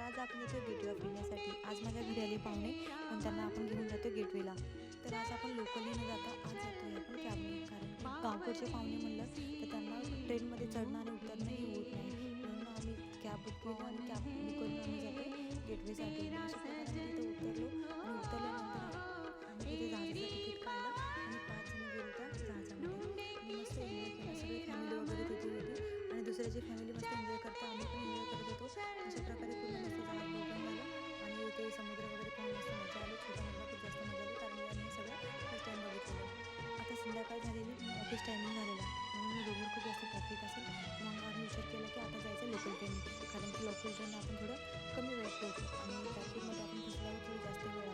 आज आपण येतो गेटवे फिरण्यासाठी। आज माझ्या घरी आले पाहुणे पण त्यांना आपण घेऊन जातो गेटवेला। तर आज आपण लोकली न जाता आज जातोय आपण कॅबने, कारण की गावकडचे पाहुणे म्हणलं तर त्यांना ट्रेनमध्ये चढणं आणि उतरणं हे होत नाही, म्हणून आम्ही कॅब बुक केली आणि कॅब बुक करून आम्ही जातोय गेटवेसाठी। अशा प्रकारे आम्ही तिथे उतरलो आणि उतरल्यानंतर आम्ही तिथे जहाजाचं तिकीट काढलं आणि 5 जण गेलो त्या जहाजामध्ये आणि मस्त एन्जॉय केला। सगळी फॅमिली वगैरे तिथे होती आणि दुसऱ्याची फॅमिली मस्त एन्जॉय करते, आम्ही पण एन्जॉय करत होतो। अशा प्रकारे पूर्ण मस्त जहाज बघून झालं आणि इथे समुद्र वगैरे पाहून मस्त मजा आली। छोटा मुलगा खूप जास्त मजा आली, कारण मी हे सगळं फर्स्ट टाईम बघितलेलं। आता संध्याकाळ झालेली, ऑफिस टायमिंग झालेला, म्हणून रोडवर खूप जास्त ट्रॅफिक असेल, मग आम्ही विचार केला की आता जायचं लोकल ट्रेनने, कारण की लोकल ट्रेनने आपण थोडं कमी वेळात पोहोचू आणि ट्रॅफिकमध्ये आपण फसल्यावर थोडी जास्त वेळ